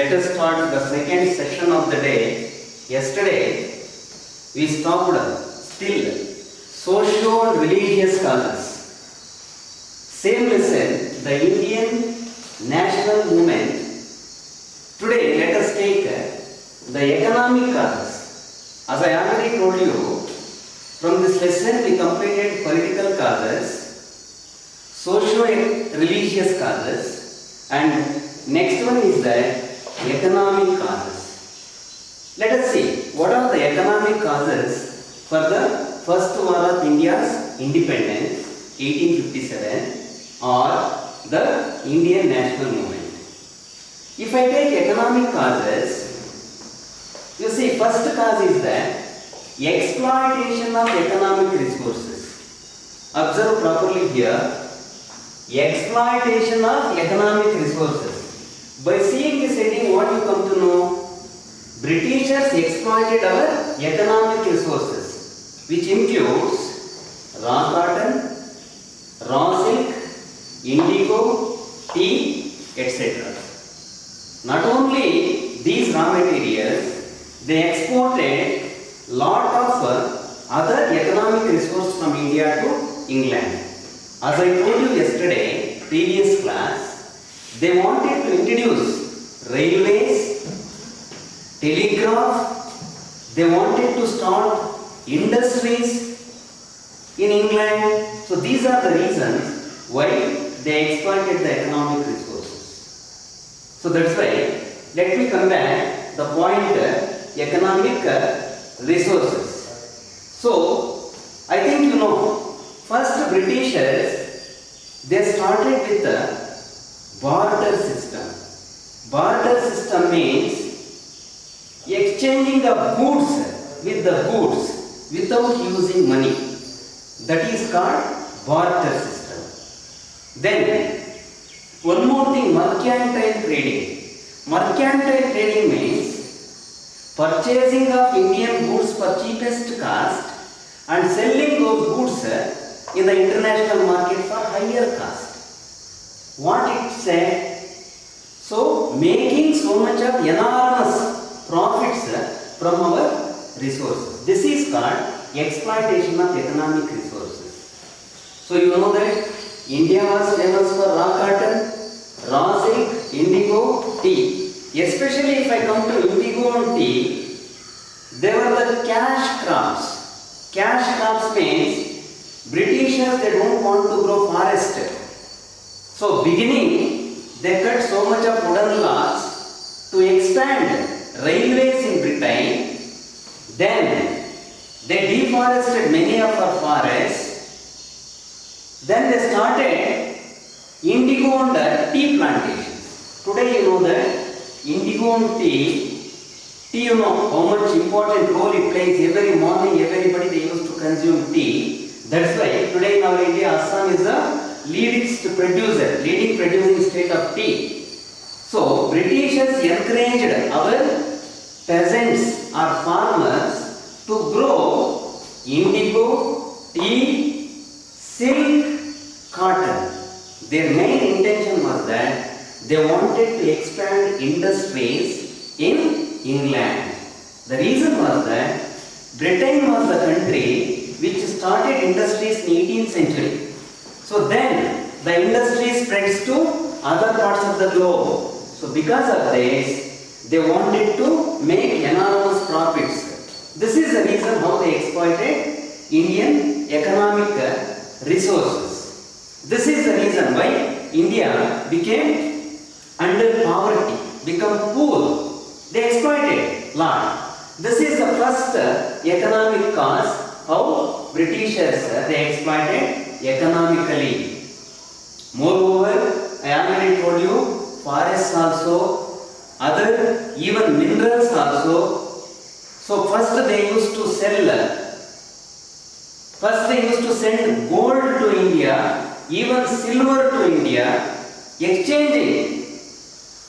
let us start the second session of the day. Yesterday, we stopped still socio-religious causes. Same lesson, the Indian national movement. Today, let us take the economic causes. As I already told you, from this lesson we completed political causes, socio-religious causes, and next one is the economic causes. Let us see what are the economic causes for the first war of India's independence, 1857, or the Indian national movement. If I take economic causes, you see, first cause is the exploitation of economic resources. Observe properly here. Exploitation of economic resources. By seeing this heading, what you come to know? Britishers exploited our economic resources, which includes raw cotton, raw silk, indigo, tea, etc. Not only these raw materials, they exported lot of other economic resources from India to England. As I told you yesterday, previous class, they wanted to introduce railways, telegraph, they wanted to start industries in England. So these are the reasons why they exploited the economic resources. So that's why, let me come back the point economic resources. So I think you know, first Britishers, they started with the barter system. Barter system means exchanging of goods with the goods without using money. That is called barter system. Then, one more thing, mercantile trading. Mercantile trading means purchasing of Indian goods for cheapest cost and selling those goods in the international market for higher cost. What it said? So, making so much of enormous profits from our resources. This is called exploitation of economic resources. So, you know that India was famous for raw cotton, raw silk, indigo, tea. Especially if I come to indigo and tea, they were the cash crops. Cash crops means Britishers, they don't want to grow forest. So beginning, they cut so much of wooden logs to expand railways in Britain. Then they deforested many of our forests. Then they started indigo and tea plantations. Today you know that indigo and tea, you know how much important role it plays. Every morning, everybody they used to consume tea. That's why today in our India, Assam is the leading producing state of tea. So Britishers encouraged our peasants or farmers to grow indigo, tea, silk, cotton. Their main intention was that they wanted to expand industries in England. The reason was that Britain was the country which started industries in 18th century. So then the industry spreads to other parts of the globe. So because of this, they wanted to make enormous profits. This is the reason how they exploited Indian economic resources. This is the reason why India became under poverty, become poor. They exploited land. This is the first economic cause how Britishers they exploited economically. Moreover, I already told you, forests also, other even minerals also. So first they used to send gold to India, even silver to India, exchanging.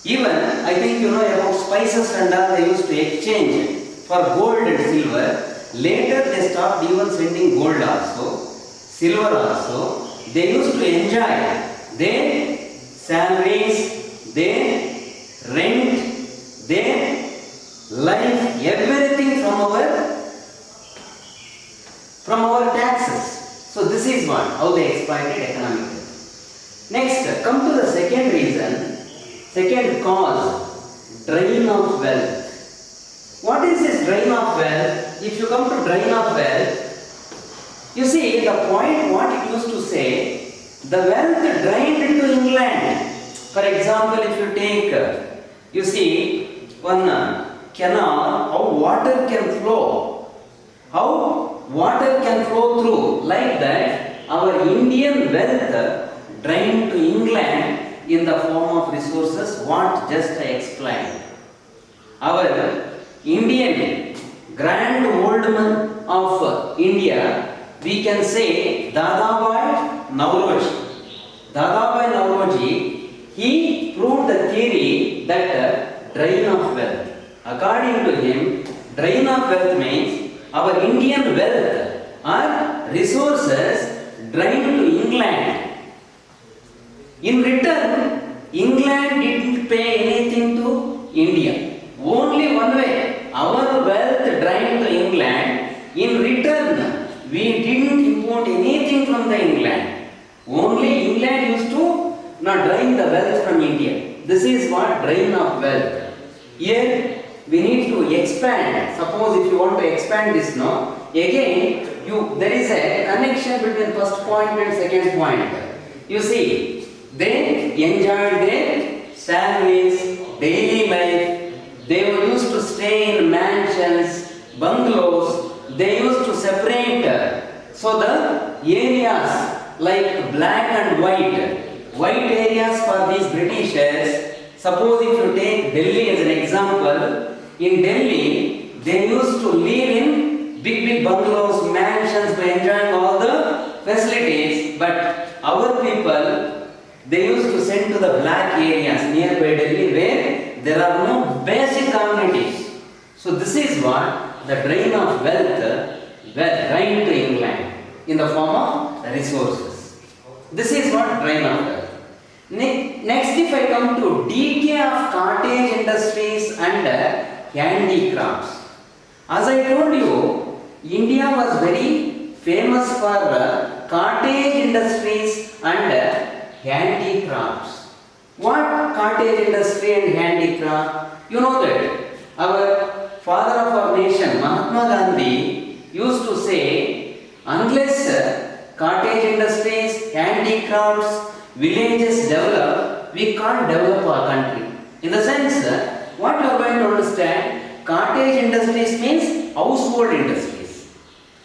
Even I think you know about spices and all, they used to exchange for gold and silver. Later they stopped even sending gold also, silver also. They used to enjoy their salaries, their rent, life, everything from our taxes. So this is how they exploited economically. Next, come to the second reason, second cause, drain of wealth. What is this drain of wealth? If you come to drain of wealth, you see the point what it used to say, the wealth drained into England. For example, if you take, you see one canal, how water can flow. How water can flow through. Like that, our Indian wealth drained to England in the form of resources, what just I explained. Our Indian Grand Old Man of India, we can say Dadabhai Naoroji. Dadabhai Naoroji, he proved the theory that drain of wealth. According to him, drain of wealth means our Indian wealth or resources drained to England. In return, England didn't pay anything to India. Only one way, our wealth drained to England. In return, we didn't import anything from the England. Only England used to not drain the wealth from India. This is what drain of wealth. Here we need to expand. Suppose if you want to expand this now, again there is a connection between first point and second point. You see, they enjoyed their salaries, daily life. They were used to stay in mansions, bungalows. They used to separate. So the areas like black and white areas for these Britishers. Suppose if you take Delhi as an example, in Delhi they used to live in big bungalows, mansions by enjoying all the facilities. But our people, they used to send to the black areas nearby Delhi where there are no basic amenities. So this is what the drain of wealth drained to England in the form of resources. This is what drain of wealth. Next, if I come to decay of cottage industries and handicrafts. As I told you, India was very famous for cottage industries and handicrafts. What cottage industry and handicraft? You know that our father of our nation, Mahatma Gandhi, used to say, unless cottage industries, handicrafts, villages develop, we can't develop our country. In the sense, what you are going to understand, cottage industries means household industries.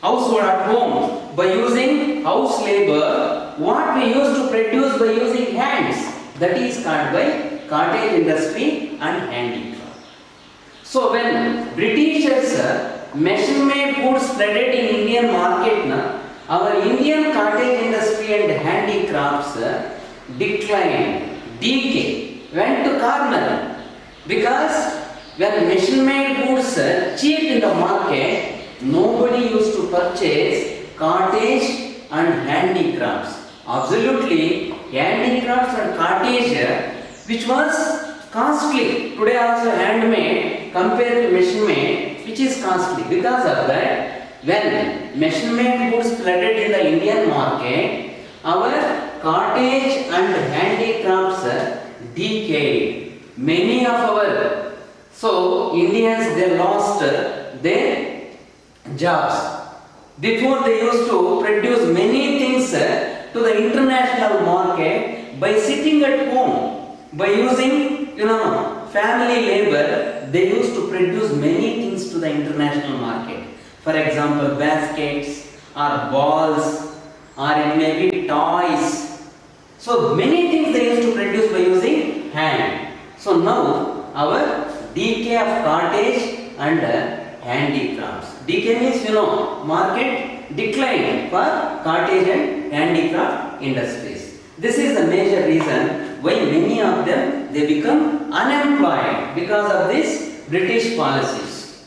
Household at home, by using house labor, what we used to produce by using hands, that is called by cottage industry and handicraft. So when Britishers machine-made goods flooded in Indian market, our Indian cottage industry and handicrafts declined, decay, went to corner, because when machine-made goods cheap in the market, nobody used to purchase cottage and handicrafts. Absolutely, handicrafts and cottage, which was costly. Today also handmade compared to machine-made, which is costly. Because of that, when machine-made goods flooded in the Indian market, our cottage and handicrafts decayed. Many of our Indians, they lost their jobs. Before they used to produce many things to the international market by sitting at home, by using family labor. They used to produce many things to the international market. For example, baskets or balls, or it may be toys. So many things they used to produce by using hand. So now our decay of cottage and handicrafts. Decay means market decline for cottage and handicraft industries. This is the major reason why many of them they become unemployed because of this British policies.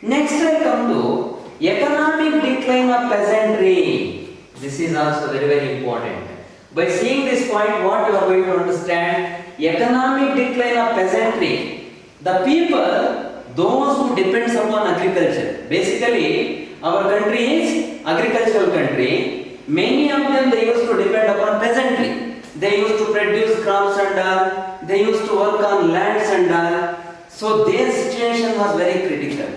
Next I come to economic decline of peasantry. This is also very important. By seeing this point, what you are going to understand, economic decline of peasantry. The people, those who depends upon agriculture. Basically, our country is agricultural country. Many of them they used to depend upon peasantry. They used to produce crops and all. They used to work on lands and all. So their situation was very critical.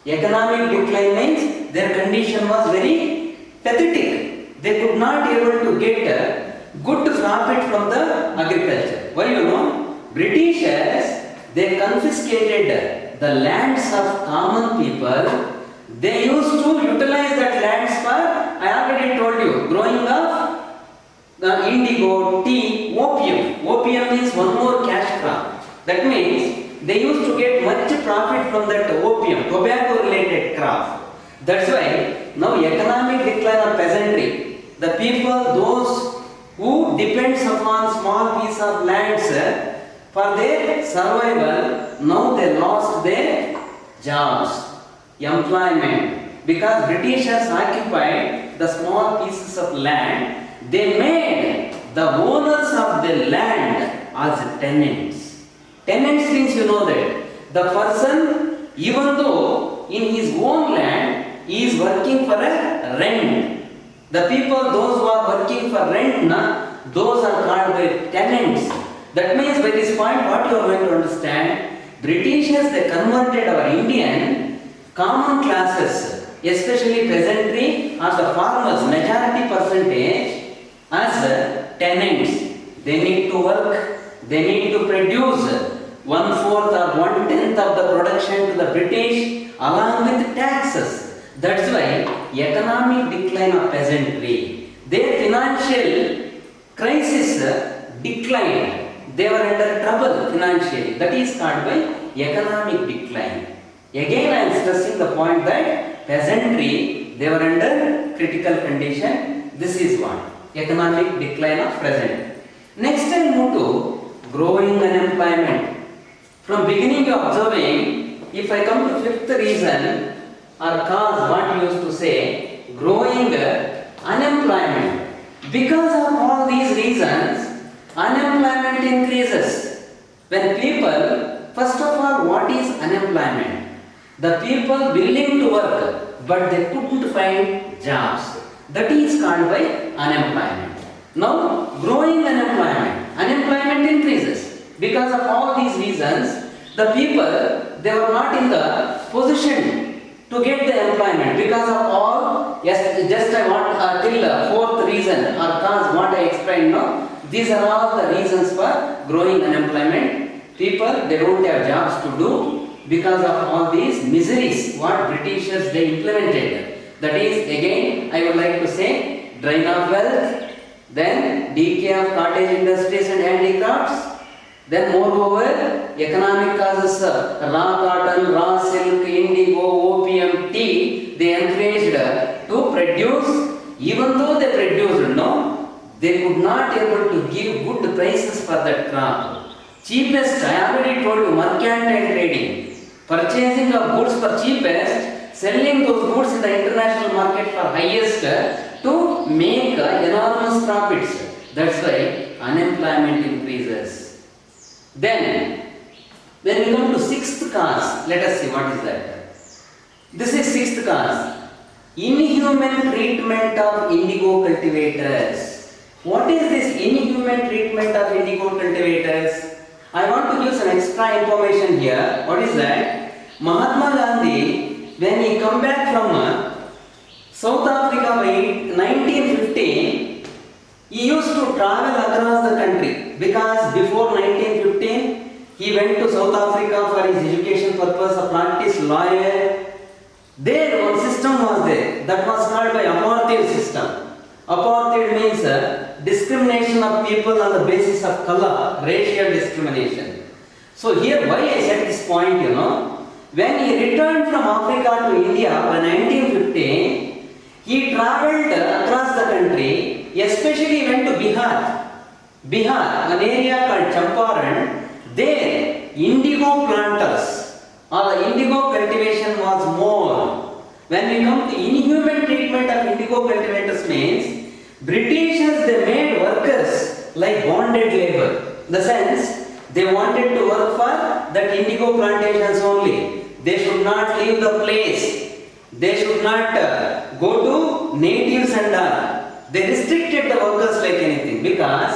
Economic decline means their condition was very pathetic. They could not able to get good profit from the agriculture. Why you know? Britishers, they confiscated the lands of common people. They used to utilize that lands for, I already told you, growing of the indigo, tea, opium. Opium means one more cash crop. That means they used to get much profit from that opium, tobacco related crop. That's why now economic decline of peasantry, the people, those who depends upon small piece of lands for their survival, now they lost their jobs, employment, because Britishers occupied the small pieces of land. They made the owners of the land as tenants. Tenants means you know that the person, even though in his own land, he is working for a rent. The people, those who are working for rent, those are called the tenants. That means by this point, what you are going to understand, Britishers, they converted our Indian common classes, especially peasantry or the farmers, majority percentage, as tenants. They need to work, they need to produce 1/4 or 1/10 of the production to the British along with taxes. That's why economic decline of peasantry, their financial crisis declined. They were under trouble financially. That is called by economic decline. Again, I am stressing the point that peasantry, they were under critical condition. This is what economic decline of peasant. Next, I move to growing unemployment. From beginning you are observing, if I come to fifth reason or cause, what you used to say, growing unemployment. Because of all these reasons, unemployment increases. When people, first of all, what is unemployment? The people willing to work, but they couldn't find jobs. That is called by unemployment. Now, growing unemployment. Unemployment increases. Because of all these reasons, the people, they were not in the position to get the employment. Because of all, yes, just I want till fourth reason or cause what I explained now. These are all the reasons for growing unemployment. People, they don't have jobs to do because of all these miseries what Britishers they implemented. That is, again, I would like to say, drain of wealth, then decay of cottage industries and handicrafts. Then moreover, economic causes, raw cotton, raw silk, indigo, opium, tea, they encouraged to produce. Even though they produced, no, they could not able to give good prices for that crop. Cheapest, I already told you, mercantile trading. Purchasing of goods for cheapest, selling those goods in the international market for highest to make enormous profits. That's why unemployment increases. Then, when we come to sixth cause, let us see what is that. This is sixth cause. Inhuman treatment of indigo cultivators. What is this inhuman treatment of indigo cultivators? I want to give some extra information here. What is that? Mahatma Gandhi, when he come back from South Africa by 1915, he used to travel across the country because before 1915 he went to South Africa for his education purpose, a practice lawyer. There one system was there that was called by apartheid system. Apartheid means discrimination of people on the basis of color, racial discrimination. So here why I said this point, you know, when he returned from Africa to India by 1915, he travelled across the country, especially went to Bihar. Bihar, an area called Champaran, there indigo planters or the indigo cultivation was more. When we come to inhuman treatment of indigo cultivators means, Britishers they made workers like bonded labor. In the sense, they wanted to work for that indigo plantations only. They should not leave the place. They should not go to natives and all. They restricted the workers like anything because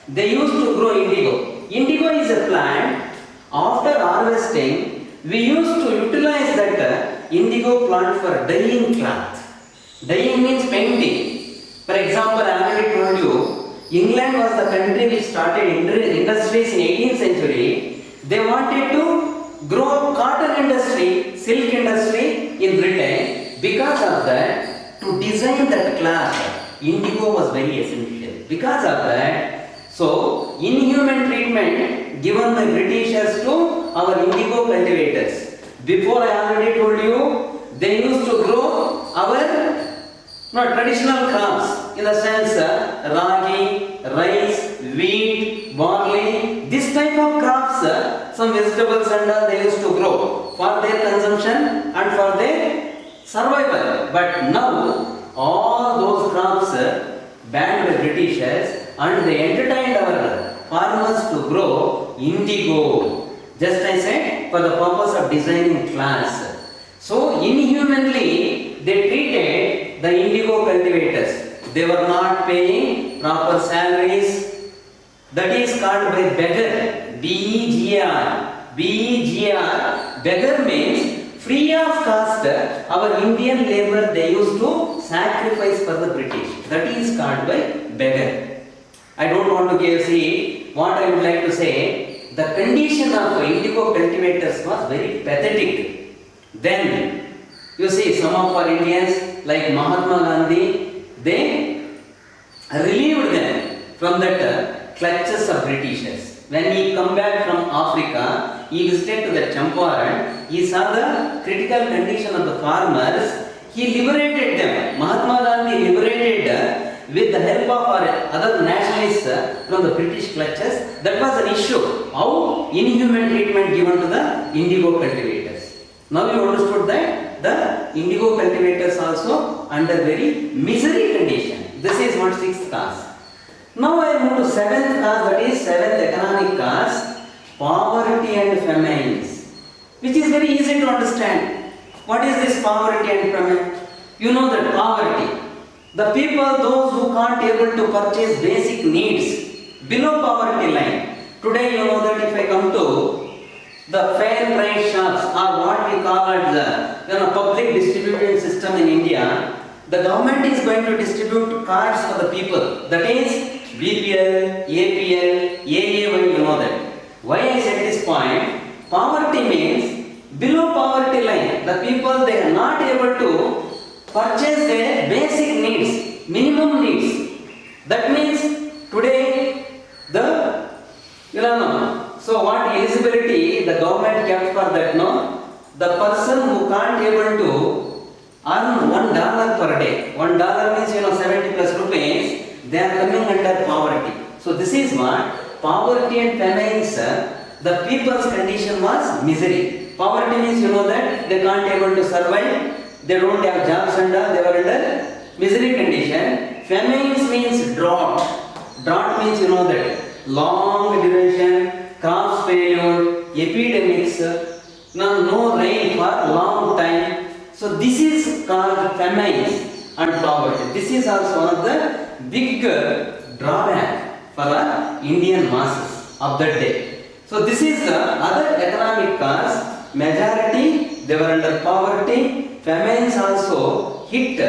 they used to grow indigo. Indigo is a plant. After harvesting, we used to utilize that indigo plant for dyeing cloth. Dyeing means painting. For example, I already told you, England was the country which started industries in 18th century. They wanted to grow cotton industry, silk industry in Britain. Because of that, to design that cloth, indigo was very essential. Because of that, so inhuman treatment given by Britishers to our indigo cultivators. Before I already told you, they used to grow our traditional crops in the sense ragi, rice, wheat, barley. This type of crops, some vegetables and all they used to grow for their consumption and for their survival. But now all those crops banned by Britishers and they entertained our farmers to grow indigo. Just I said, for the purpose of designing cloths. So inhumanly they treated the indigo cultivators. They were not paying proper salaries. That is called by beggar. B-E-G-A-R. B-E-G-A-R. Beggar means free of cost. Our Indian labor they used to sacrifice for the British. That is called by beggar. I don't want to see what I would like to say. The condition of indigo cultivators was very pathetic. Then, you see, some of our Indians, like Mahatma Gandhi, they relieved them from that clutches of Britishers. When he come back from Africa, he visited to the Champaran, he saw the critical condition of the farmers, he liberated them. Mahatma Gandhi liberated with the help of our other nationalists from the British clutches. That was an issue. How inhuman treatment given to the indigo cultivators. Now you understood that the indigo cultivators also under very misery condition. This is what sixth cause. Now I move to seventh cause, that is seventh economic cause, poverty and famines, which is very easy to understand. What is this poverty and famine? You know that poverty. The people, those who can't able to purchase basic needs below poverty line. Today you know that if I come to the fair price shops or what we call it the public distribution system in India, the government is going to distribute cards for the people. That is BPL, APL, AAY, you know that. Why I said this point? Poverty means below poverty line. The people they are not able to purchase their basic needs, minimum needs. That means today so what eligibility the government kept for that, no? The person who can't able to earn $1 per day. $1 means 70 plus rupees, they are coming under poverty. So this is what poverty and famines, the people's condition was misery. Poverty means that they can't able to survive. They don't have jobs and they were under misery condition. Famines means drought. Drought means that long duration, crops failure, epidemics, no rain for long time. So this is called famines and poverty. This is also one of the big drawback for the Indian masses of that day. So this is the other economic cause. Majority they were under poverty. Famines also hit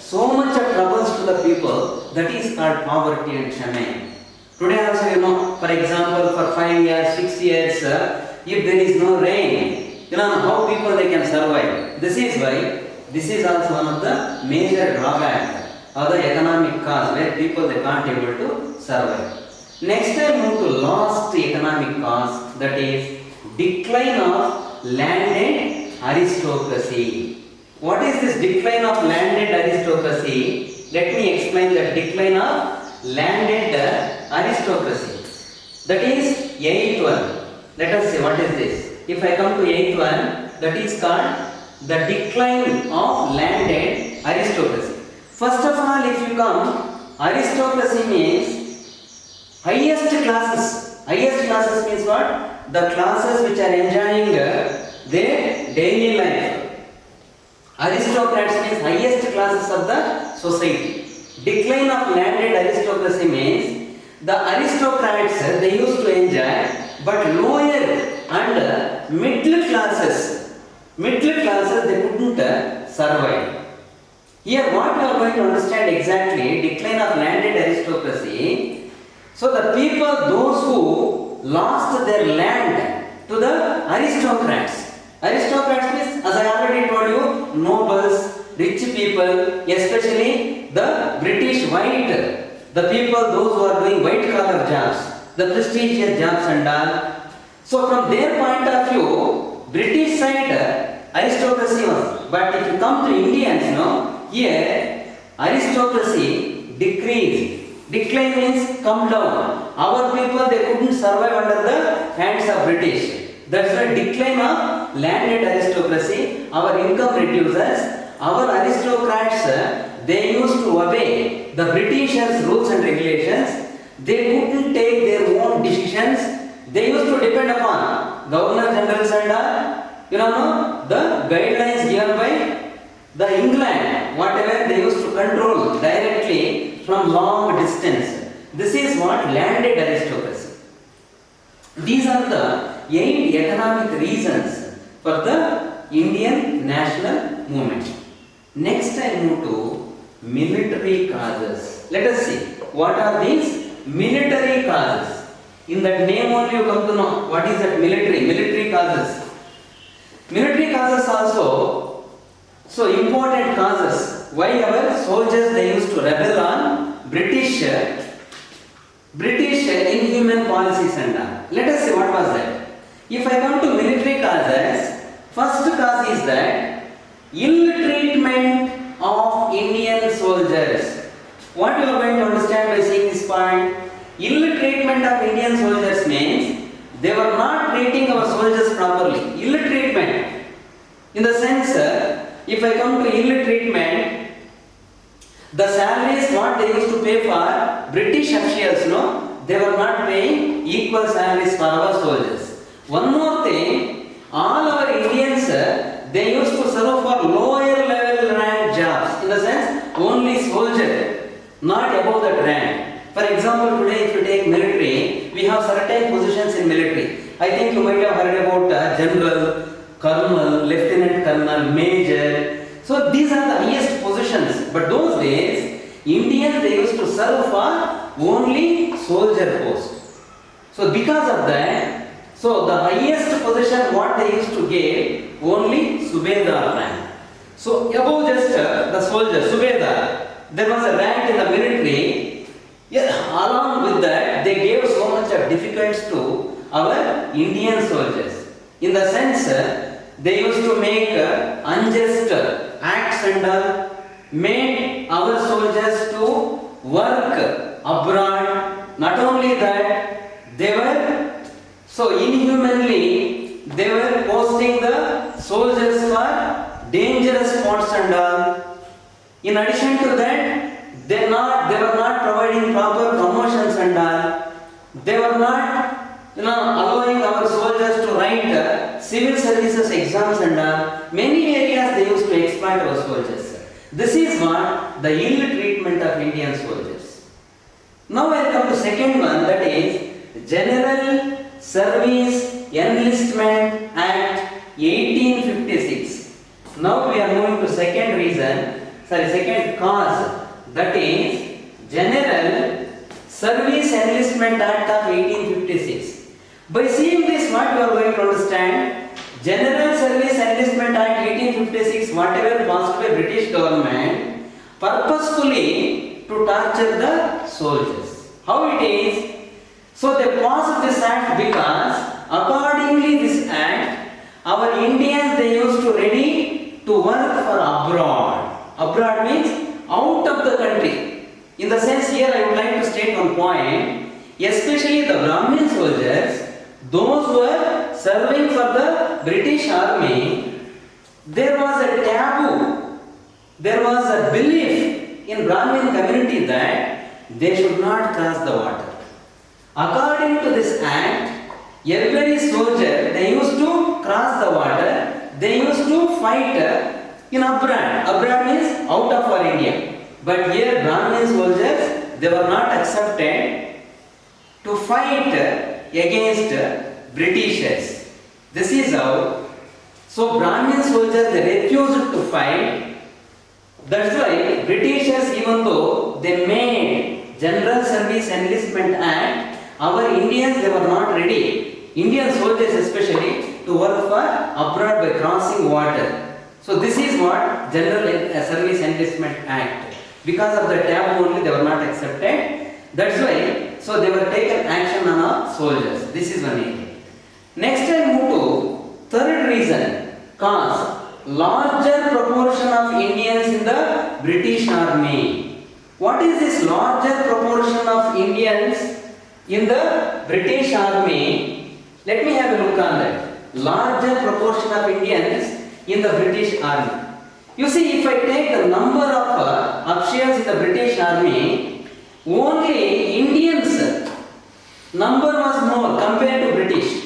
so much of troubles to the people, that is called poverty and famine. Today also, for example, for 5 years, 6 years, if there is no rain, how people they can survive. This is why this is also one of the major drawback of the economic cause where people they can't able to survive. Next I move to last economic cause, that is decline of landed aristocracy. What is this decline of landed aristocracy? Let me explain the decline of landed aristocracy. That is 8th one. Let us see what is this. If I come to 8th one, that is called the decline of landed aristocracy. First of all, if you come, aristocracy means highest classes. Highest classes means what? The classes which are enjoying their daily aristocrats means highest classes of the society. Decline of landed aristocracy means the aristocrats they used to enjoy, but lower and middle classes they couldn't survive. Here what we are going to understand exactly, decline of landed aristocracy. So the people, those who lost their land to the aristocrats. Aristocrats means, as I already told you, nobles, rich people, especially the British white, the people, those who are doing white collar jobs, the prestigious jobs and all. So from their point of view, British side aristocracy was. But if you come to Indians, here aristocracy decreased. Decline means come down. Our people they couldn't survive under the hands of British. That's the decline of landed aristocracy. Our income reduces. Our aristocrats they used to obey the Britishers' rules and regulations. They couldn't take their own decisions. They used to depend upon Governor Generals and the guidelines given by the England, whatever they used to control directly from long distance. This is what landed aristocracy. These are the 8 economic reasons for the Indian national movement. Next I move to military causes. Let us see what are these military causes. In that name only you come to know what is that military causes. Military causes also, so important causes why our soldiers they used to rebel on British inhuman policies and all. Let us see what was that. If I come to military causes, first cause is that ill treatment of Indian soldiers. What you are going to understand by seeing this point? Ill treatment of Indian soldiers means they were not treating our soldiers properly. Ill treatment in the sense, if I come to ill treatment, the salaries what they used to pay for British officials, they were not paying equal salaries for our soldiers. One more thing, all our Indians they used to serve for lower level rank jobs. In the sense, only soldier, not above that rank. For example, today if you take military, we have certain positions in military. I think you might have heard about general, colonel, lieutenant colonel, major. So these are the highest positions. But those days, Indians they used to serve for only soldier post. So because of that, so the highest position what they used to get only Subedar rank. So above just the soldier, Subedar, there was a rank in the military. Yeah, along with that, they gave so much of difficulties to our Indian soldiers. In the sense, they used to make unjust acts and all, made our soldiers to work abroad. Not only that, they were so inhumanly, they were posting the soldiers for dangerous spots and all. In addition to that, they were not providing proper promotions and all. They were not allowing our soldiers to write civil services exams and all. Many areas they used to exploit our soldiers. This is what the ill treatment of Indian soldiers. Now I come to second one, that is General Service Enlistment Act 1856. Now we are moving to second cause, that is General Service Enlistment Act of 1856. By seeing this, what you are going to understand, General Service Enlistment Act 1856, whatever passed by British government, purposefully to torture the soldiers. How it is? So they passed this act because accordingly this act, our Indians they used to ready to work for abroad. Abroad means out of the country. In the sense here I would like to state one point, especially the Brahmin soldiers, those who were serving for the British army, there was a taboo, there was a belief in Brahmin community that they should not cross the water. According to this act, every soldier, they used to cross the water, they used to fight in abroad. Abroad means out of our India. But here Brahmin soldiers, they were not accepted to fight against Britishers. This is how. So Brahmin soldiers, they refused to fight. That's why Britishers, even though they made General Service Enlistment Act, our Indians, they were not ready. Indian soldiers especially to work for abroad by crossing water. So this is what General Service Enlistment Act. Because of the taboo only they were not accepted. That's why, so they were taken action on our soldiers. This is one area. Next I move to third reason, cause larger proportion of Indians in the British Army. What is this larger proportion of Indians in the British Army? Let me have a look on that. Larger proportion of Indians in the British Army. You see, if I take the number of officers in the British Army, only Indians number was more compared to British.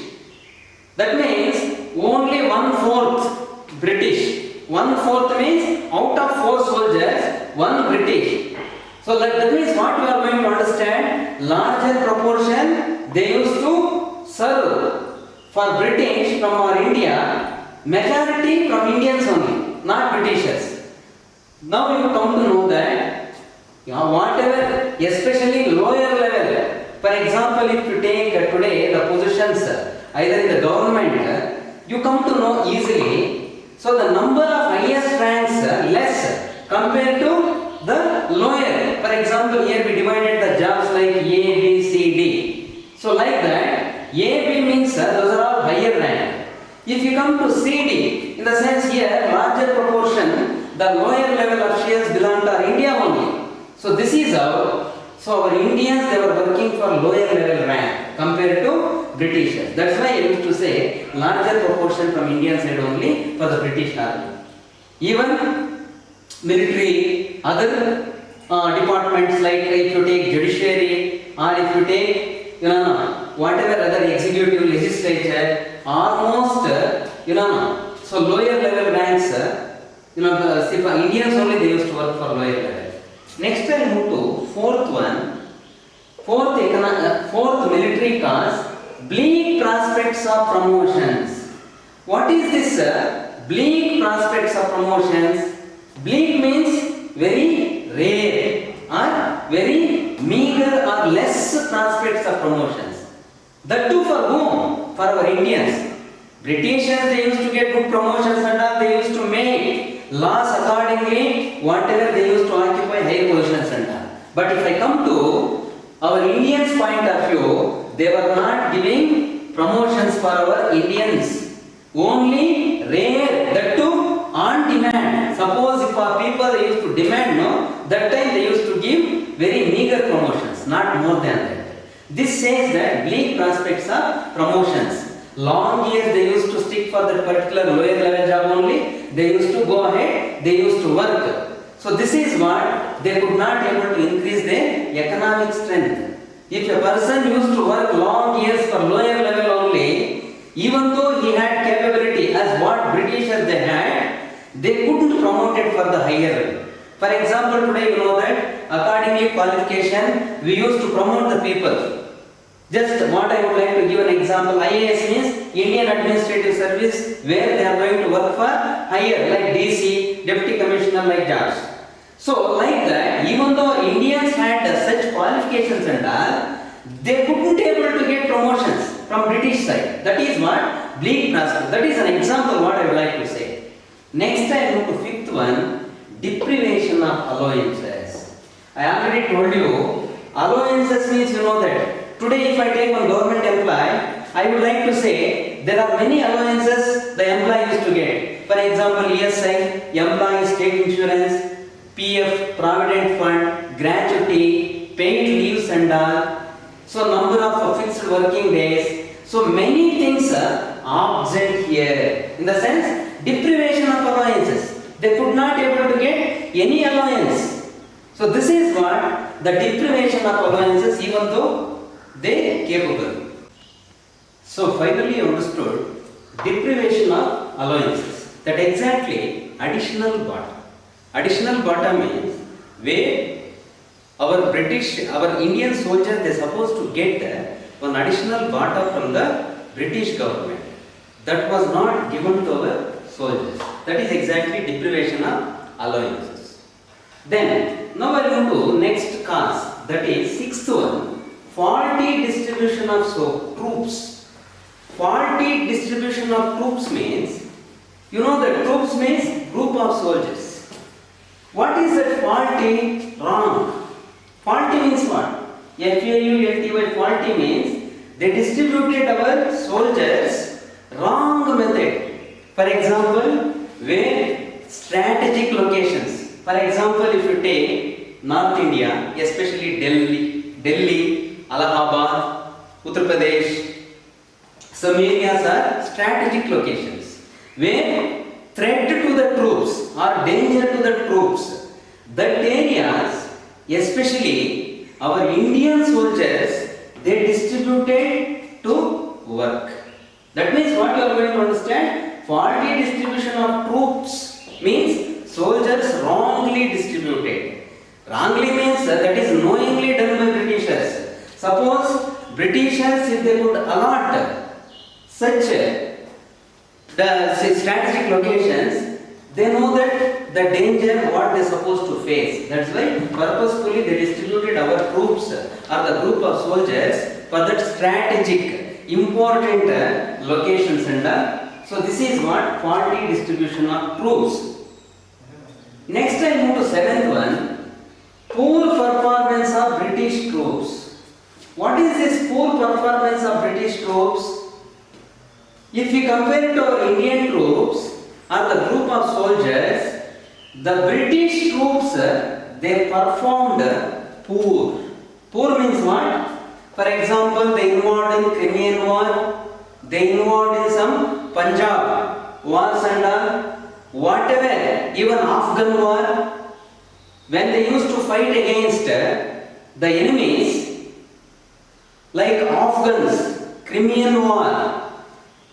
That means only 1/4 British. 1/4 means out of 4 soldiers, 1 British. So that means what we are going to understand, larger proportion they used to serve for British from our India, majority from Indians only, not Britishers. Now you come to know that whatever, especially lower level, for example, if you take today the positions either in the government, you come to know easily. So the number of highest ranks less compared to the lower. For example, here we divided the jobs like A, B, C, D. So like that, A, B means those are all higher rank. If you come to C, D, in the sense here, larger proportion, the lower level officials belong to our India only. So this is how, so our Indians, they were working for lower level rank compared to Britishers. That's why I used to say larger proportion from Indian side only for the British Army. Even military, other departments like if you take judiciary or if you take whatever other executive legislature, almost so lower level ranks, for Indians only they used to work for lower level. Next I move to fourth one, fourth military cause, bleak prospects of promotions. What is this bleak prospects of promotions? Bleak means very rare or very meager or less prospects of promotions. That too for whom? For our Indians. Britishers, they used to get good promotions and all, they used to make laws accordingly, whatever they used to occupy high positions and all. But if I come to our Indians' point of view, they were not giving promotions for our Indians. Only rare, that too on demand. Suppose if our people they used to demand, that time they used to give very meager promotions, not more than that. This says that bleak prospects of promotions. Long years they used to stick for that particular lower level job only. They used to go ahead, they used to work. So this is what they could not able to increase their economic strength. If a person used to work long years for lower level only, even though he had capability as what Britishers they had, they couldn't promote it for the higher level. For example, today you know that accordingly qualification we used to promote the people. Just what I would like to give an example, IAS means Indian Administrative Service, where they are going to work for higher like DC, Deputy Commissioner like jobs. So like that, even though Indians had such qualifications and all, they couldn't able to get promotions from British side. That is what bleak prospect. That is an example what I would like to say. Next I move to fifth one, deprivation of allowances. I already told you, allowances means you know that. Today if I take one government employee, I would like to say there are many allowances the employee used to get. For example, ESI, employee state insurance, PF, provident fund, gratuity, paid leaves and all. So number of fixed working days. So many things are absent here. In the sense, deprivation of allowances. They could not able to get any allowance. So this is what the deprivation of allowances, even though they capable. So finally you understood deprivation of allowances. That exactly additional bottom. Additional bottom means where our Indian soldiers, they supposed to get one additional bottom from the British government. That was not given to our soldiers. That is exactly deprivation of allowances. Then, now I move to next cause, that is sixth one, faulty distribution of troops. Faulty distribution of troops means, you know that troops means group of soldiers. What is that faulty? Wrong. Faulty means what? Faulty, faulty means they distributed our soldiers wrong method. For example, where strategic locations. For example, if you take North India, especially Delhi, Allahabad, Uttar Pradesh, some areas are strategic locations where threat to the troops or danger to the troops. That areas, especially our Indian soldiers, they distributed to work. That means what you are going to understand? Faulty distribution of troops means soldiers wrongly distributed. Wrongly means that is knowingly done by Britishers. Suppose Britishers, if they could allot such the strategic locations, they know that the danger what they are supposed to face. That's why purposefully they distributed our troops or the group of soldiers for that strategic important locations and so this is what faulty distribution of troops. Next I move to seventh one, poor performance of British troops. What is this poor performance of British troops? If we compare it to our Indian troops or the group of soldiers, the British troops, they performed poor. Poor means what? For example, they involved in Crimean War, they involved in some Punjab wars and whatever, even Afghan War. When they used to fight against the enemies, like Afghans, Crimean War,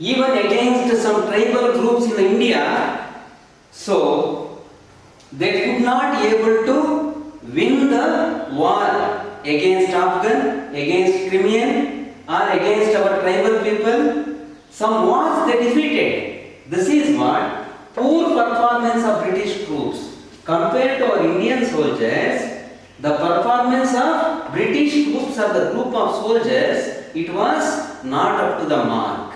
even against some tribal groups in India, so they could not able to win the war against Afghan, against Crimean or against our tribal people. Some wars they defeated. This is what? Poor performance of British troops. Compared to our Indian soldiers, the performance of British troops or the group of soldiers, it was not up to the mark.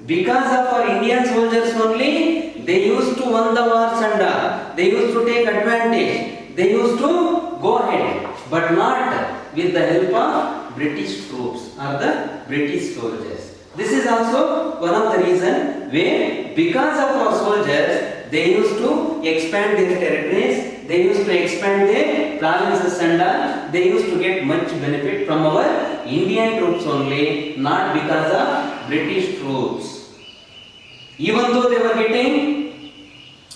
Because of our Indian soldiers only, they used to win the wars and they used to take advantage. They used to go ahead, but not with the help of British troops or the British soldiers. This is also one of the reasons where, because of our soldiers, they used to expand their territories, they used to expand their provinces and they used to get much benefit from our Indian troops only, not because of British troops. Even though they were getting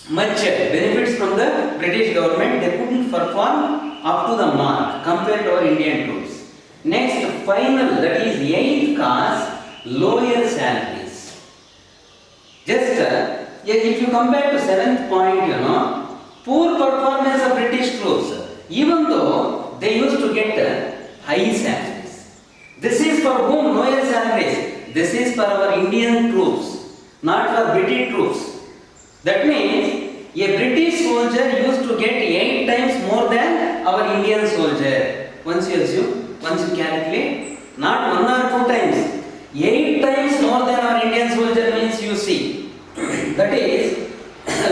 much benefits from the British government, they couldn't perform up to the mark compared to our Indian troops. Next, final, that is eighth cause, lower salaries. Just if you compare to seventh point, poor performance of British troops, even though they used to get high salaries. This is for whom? Lower salaries. This is for our Indian troops, not for British troops. That means a British soldier used to get 8 times more than our Indian soldier. Once you assume, once you calculate, not 1 or 2 times, 8 times more than our Indian soldier means you see. That is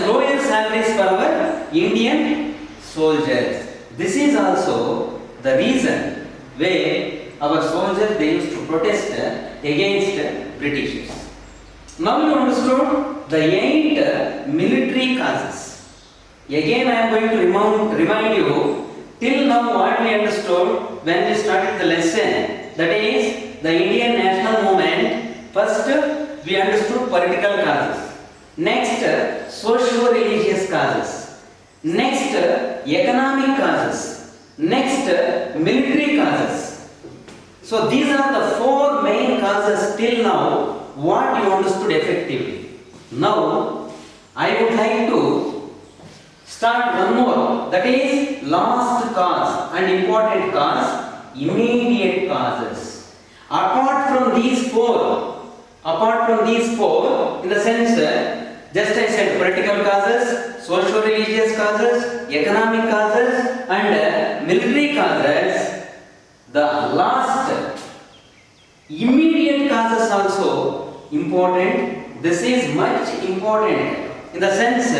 lower salaries for our Indian soldiers. This is also the reason where our soldiers, they used to protest against Britishers. Now you understood the 8 military causes. Again I am going to remind you till now what we understood when we started the lesson, that is the Indian national movement. First we understood political causes, next socio-religious causes, next economic causes, next military causes. So these are the 4 main causes till now what you understood effectively. Now I would like to start one more, that is last cause and important cause, immediate causes. Apart from these four, in the sense, just I said, political causes, social-religious causes, economic causes, and military causes, the last immediate causes also important. This is much important. In the sense,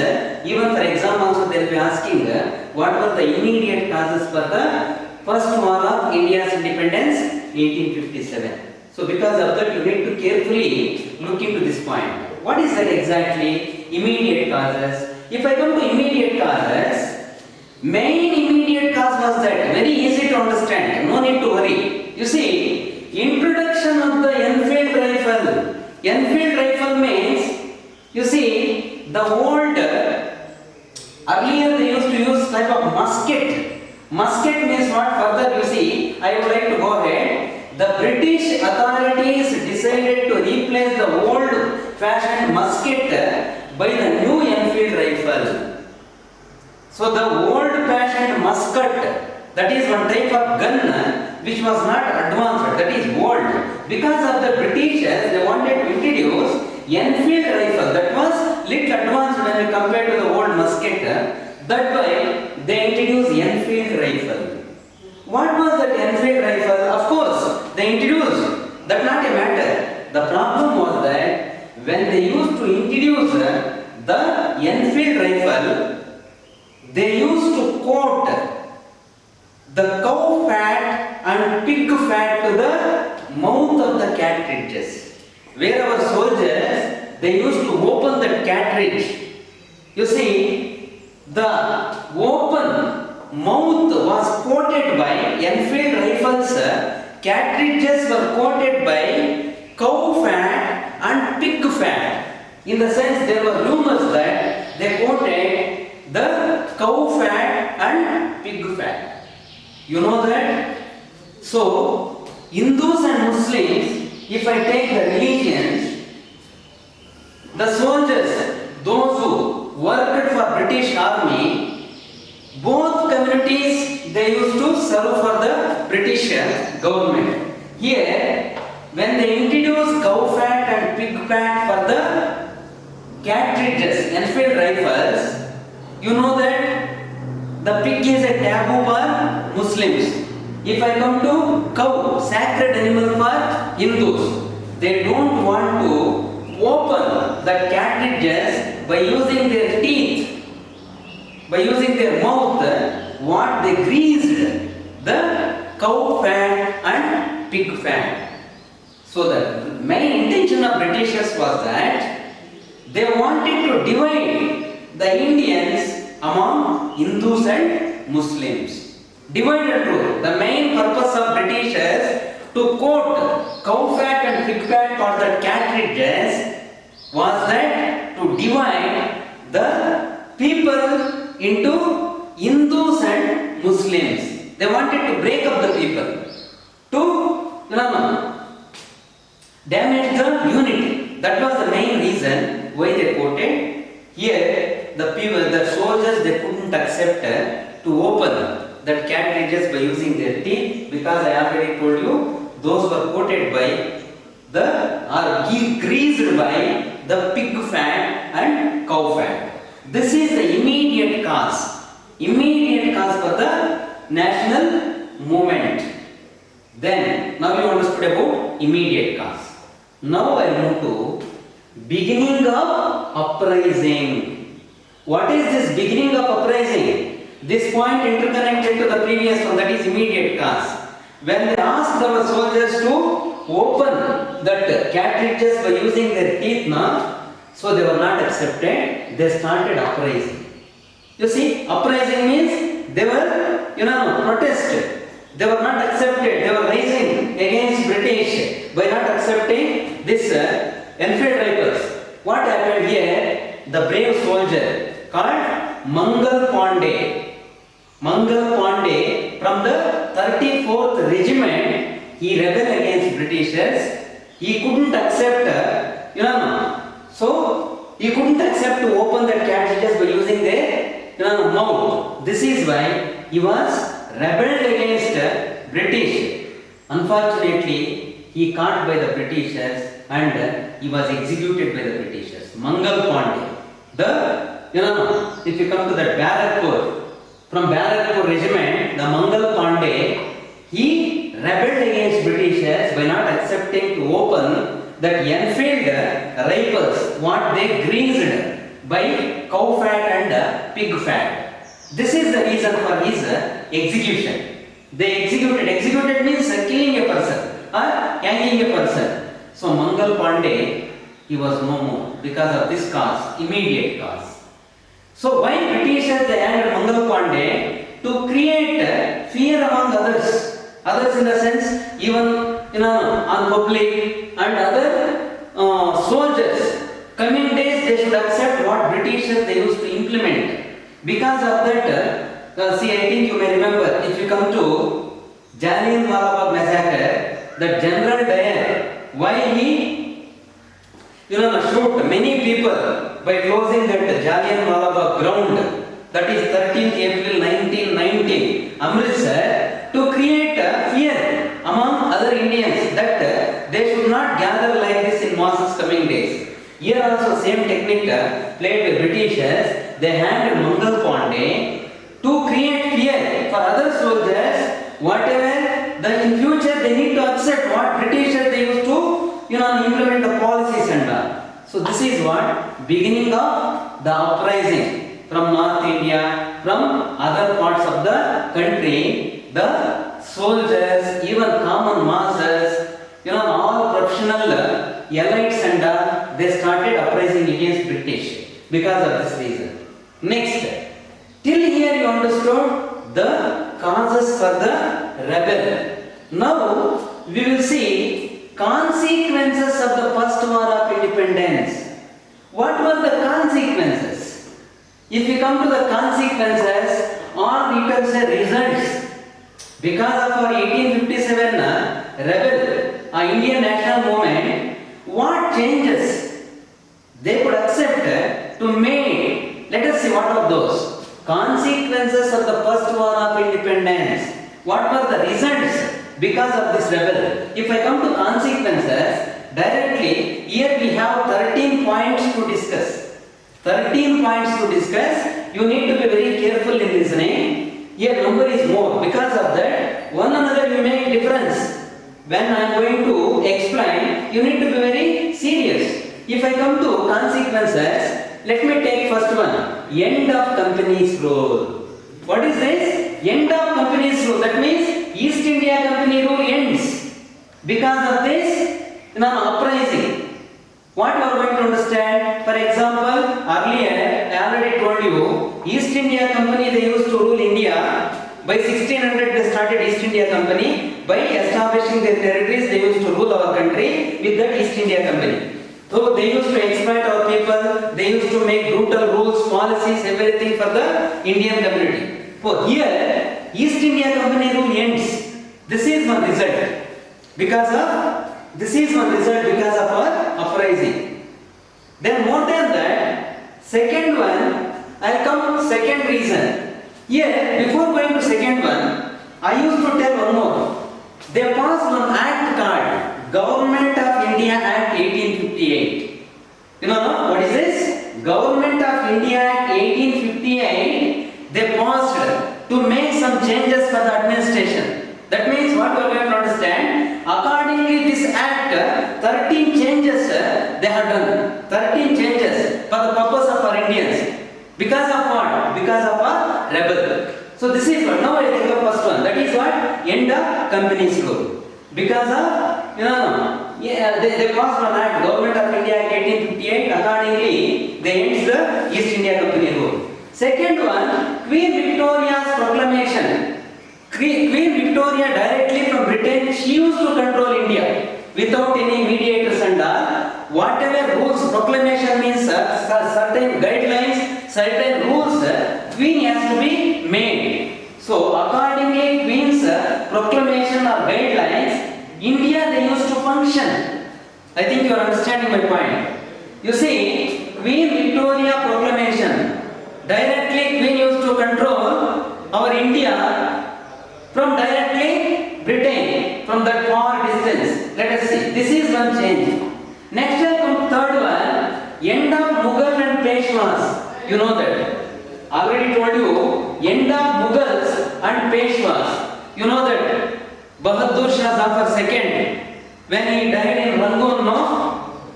even for exam also they will be asking what were the immediate causes for the first war of India's independence, 1857. So because of that, you need to carefully look into this point. What is that exactly? Immediate causes. If I come to immediate causes, main immediate cause was that, very easy to understand, no need to worry. You see, introduction of the Enfield rifle. Enfield rifle means, you see, the old, earlier they used to use type of musket. Musket means what? Further, you see, I would like to go ahead. The British authorities decided to replace the old-fashioned musket by the new Enfield rifle. So the old-fashioned musket, that is one type of gun which was not advanced, that is old. Because of the Britishers, they wanted to introduce Enfield rifle, that was little advanced when we compare to the old musket. That why they introduced Enfield rifle. What was that Enfield rifle? Of course, they introduced. That's not a matter. The problem was that when they used to introduce the Enfield rifle, they used to coat the cow fat and pig fat to the mouth of the cartridges. Where our soldiers, they used to open the cartridge. You see, the open mouth was coated by Enfield rifles, cartridges were coated by cow fat and pig fat. In the sense, there were rumors that they coated the cow fat and pig fat. You know that? So, Hindus and Muslims, if I take the religions, the soldiers, those who worked for British Army, both communities, they used to serve for the British government. Here, when they introduced cow fat and pig fat for the cartridges, Enfield rifles, you know that the pig is a taboo for Muslims. If I come to cow, sacred animal for Hindus, they don't want to open the cartridges by using their teeth, by using their mouth. What they greased the cow fat and pig fat. So the main intention of Britishers was that they wanted to divide the Indians among Hindus and Muslims. Divide and rule. The main purpose of Britishers to coat cow fat and pig fat for the cartridges was that to divide the people into Hindus and Muslims. They wanted to break up the people to damage the unity. That was the main reason why they quoted. Here the people, the soldiers, they couldn't accept to open that cartridges by using their teeth, because I already told you those were coated by greased by the pig fat and cow fat. This is the immediate cause for the national movement. Then, now you understood about immediate cause. Now I move to beginning of uprising. What is this beginning of uprising? This point interconnected to the previous one, that is immediate cause. When they asked our soldiers to open that cartridges by using their teeth, so they were not accepted, they started uprising. You see, uprising means they were, protest. They were not accepted, they were rising against British by not accepting this Enfield rifles. What happened here? The brave soldier called Mangal Pandey from the 34th Regiment, he rebelled against Britishers. He couldn't accept, so he couldn't accept to open that cartridges by using their mouth. This is why he was rebelled against British. Unfortunately, he caught by the Britishers and he was executed by the Britishers. Mangal Pandey. If you come to the Barakpur, from Barakpur regiment, the Mangal Pandey, he rebelled against Britishers by not accepting to open that Enfield rifles, what they greased by cow fat and pig fat. This is the reason for his execution. They executed means killing a person or hanging a person. So Mangal Pandey, he was no more because of this cause, immediate cause. So why Britishers they hanged Mangal Pandey? To create fear among others. Others in the sense, even on public and other soldiers. Coming days they should accept what Britishers they used to implement. Because of that, see, I think you may remember, if you come to Jallianwala Bagh massacre, that General Dyer, why he shoot many people by closing that Jallianwala Bagh ground, that is 13th April 1919, Amritsar, to create fear among other Indians that they should not gather like this in masses coming days. Here also same technique played by Britishers. They handed Mangal Pandey to create fear for other soldiers. Whatever in future they need to accept what Britishers they used to implement the policies and all. So this is what beginning of the uprising from North India, from other parts of the country. The soldiers, even common masses, all professional elites and all, they started uprising against British because of this reason. Next, till here you understood the causes for the rebel. Now we will see consequences of the first war of independence. What were the consequences? If you come to the consequences, or you can say results, because of our 1857 rebel, Indian national movement, what changes they could accept to make? Let us see what are those consequences of the first war of independence. What were the results because of this rebel? If I come to consequences directly, here we have 13 points to discuss. 13 points to discuss. You need to be very careful in listening. Here number is more. Because of that, one another you make difference. When I am going to explain, you need to be very serious. If I come to consequences, let me take first one. End of company's rule. What is this? End of company's rule. That means East India Company rule ends. Because of this, uprising. What you are going to understand? For example, earlier I already told you, East India Company they used to rule India. By 1600 they started East India Company. By establishing their territories, they used to rule our country with that East India Company. So they used to exploit our people. They used to make brutal rules, policies, everything for the Indian community. So here, East India Company rule ends. This is one result. Because of our uprising. Then more than that, second one, I'll come to second reason. Here, before going to second one, I used to tell one more. They passed one act called Government of India Act 1858. You know what is this? Government of India Act 1858. They passed to make some changes for the administration. That means what we are going to understand. Accordingly, this act, 13 changes they have done. 13 changes for the purpose of our Indians. Because of what? Because of our rebel. So this is what. Now I take the first one. That is what? End of company's rule. Because of they passed one act, Government of India Act 1858. Accordingly, they ends the East India Company rule. Second one, Queen Victoria's proclamation. Queen Victoria directly from Britain, she used to control India without any mediators and all. Whatever rules, proclamation means certain guidelines, certain rules, Queen has to be made. So accordingly, Queen's proclamation or guidelines, India they used to function. I think you are understanding my point. You see, Queen Victoria proclamation directly Queen used to control our India from directly Britain, from that far distance. Let us see. This is one change. Next will come third one, end of Mughal and Peshwas. You know that. Already told you, end of Mughals and Peshwas. You know that. Bahadur Shah Zafar II, when he died in Rangoon, no?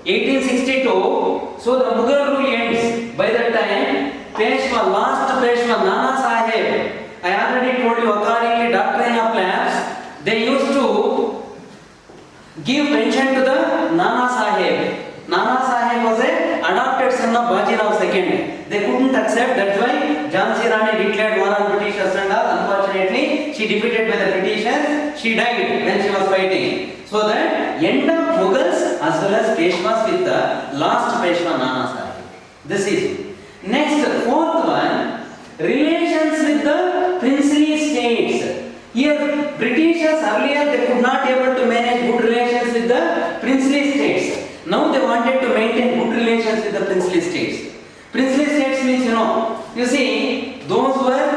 1862. So the Mughal rule ends. By that time, Peshwa, last Peshwa, Nana Sahib, I already told you, accordingly doctrine of lapse, they used to give pension to the Nana Sahib. Nana Sahib was a adopted son of Bajirao II. They couldn't accept, that's why Jhansi Rani declared war on Britishers and all. Unfortunately, she defeated by the Britishers. She died when she was fighting. So that end of Mughals as well as Peshwas with the last Peshwa Nana Sahib. This is next, fourth one, relations with the princely states. Here, Britishers earlier they could not able to manage good relations with the princely states. Now they wanted to maintain good relations with the princely states. Princely states means, you see, those were,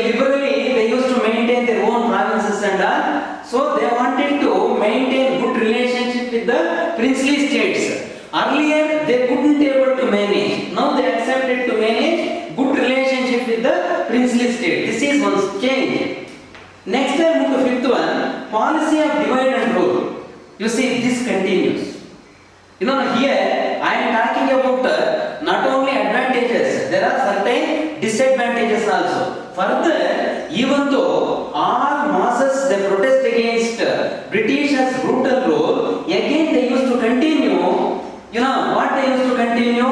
liberally they used to maintain their own provinces and all. So they wanted to maintain good relationship with the princely states. Earlier they couldn't able to manage. Now they accepted to manage good relationship with the princely state. This is one change. Next time move to fifth one, policy of divide and rule. You see, this continues. Here I am talking about not only advantages, there are certain disadvantages also. Further, even though all masses they protest against Britishers' brutal rule, again they used to continue. What they used to continue?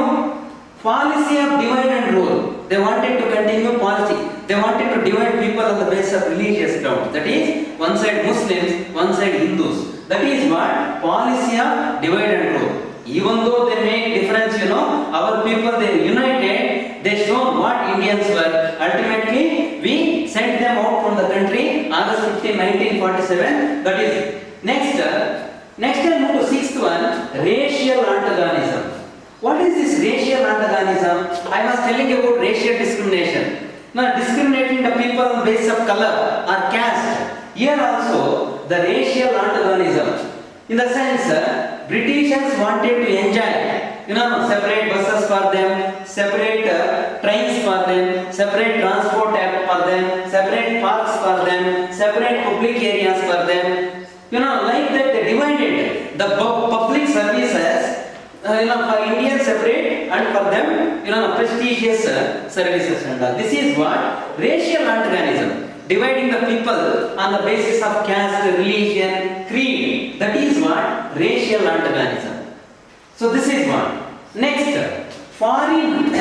Policy of divide and rule. They wanted to continue policy. They wanted to divide people on the basis of religious grounds. That is, one side Muslims, one side Hindus. That is what policy of divide and rule. Even though they make difference, our people they united. They shown what Indians were. Ultimately, we sent them out from the country. August 15, 1947. That is next. Next, I move to sixth one, racial antagonism. What is this racial antagonism? I was telling you about racial discrimination. Now, discriminating the people on the basis of color or caste. Here also, the racial antagonism. In the sense, Britishers wanted to enjoy, separate buses for them, separate trains for them, separate transport for them, separate parks for them, separate public areas for them. Like that they divided the public services, for Indians separate and for them, prestigious services and all. This is what racial antagonism. Dividing the people on the basis of caste, religion, creed. That is what racial antagonism. So this is one. Next, foreign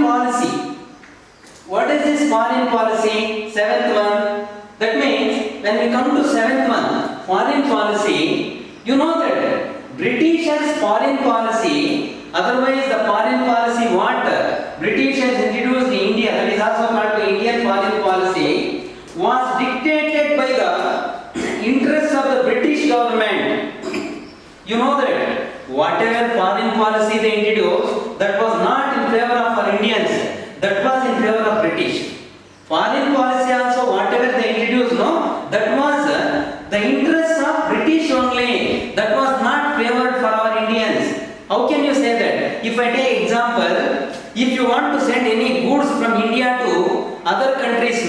policy. What is this foreign policy? Seventh one. That means when we come to seventh one, foreign policy, you know that Britishers' foreign policy, otherwise the foreign policy what Britishers introduced in India, that is also called the Indian foreign policy, was dictated by the interests of the British government. You know that whatever foreign policy they introduced, that was not in favor of our Indians, that was in favor of British. Foreign policy also, whatever they introduced, that was the interests of British only, that was not favored for our Indians. How can you say that? If I take example, if you want to send any goods from India to other countries,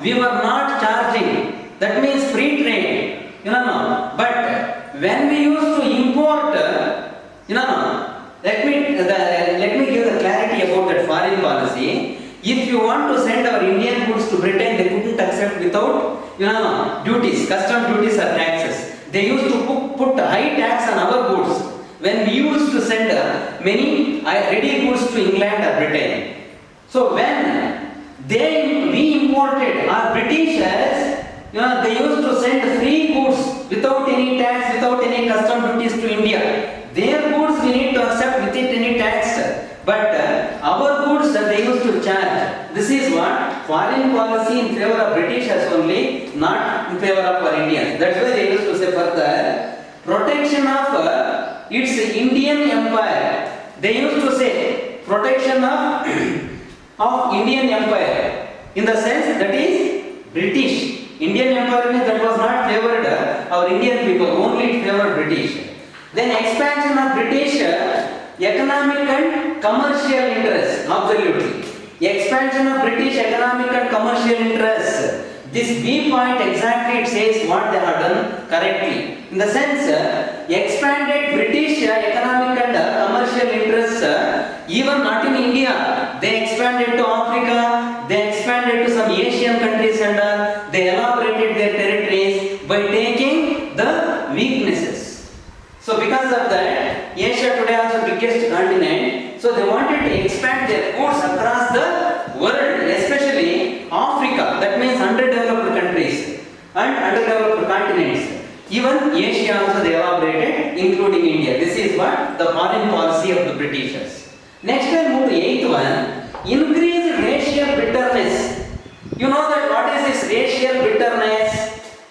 we were not charging. That means free trade. But when we used to import, let me give the clarity about that foreign policy. If you want to send our Indian goods to Britain, they couldn't accept without, duties, custom duties or taxes. They used to put high tax on our goods. When we used to send many ready goods to England or Britain. So when we imported our Britishers, they used to send free goods without any tax, without any custom duties to India. Their goods we need to accept without any tax. But our goods they used to charge. This is what foreign policy in favor of Britishers only, not in favor of our Indians. That's why they used to say further, protection of its Indian empire. They used to say protection of Indian Empire. In the sense that is British. Indian Empire means that was not favored our Indian people, only it favored British. Then expansion of British economic and commercial interests, absolutely. Expansion of British economic and commercial interests. This B point exactly it says what they have done correctly. In the sense, expanded British economic and commercial interests, even not in India, they expanded to Africa, they expanded to some Asian countries and they elaborated their territories by taking the weaknesses. So because of that, Asia today is the biggest continent. So they wanted to expand their goods across the world, especially Africa. That means underdeveloped countries and underdeveloped continents. Even Asia also they elaborated, including India. This is what the foreign policy of the Britishers. Next I move to 8th one. Increased racial bitterness. You know that what is this racial bitterness?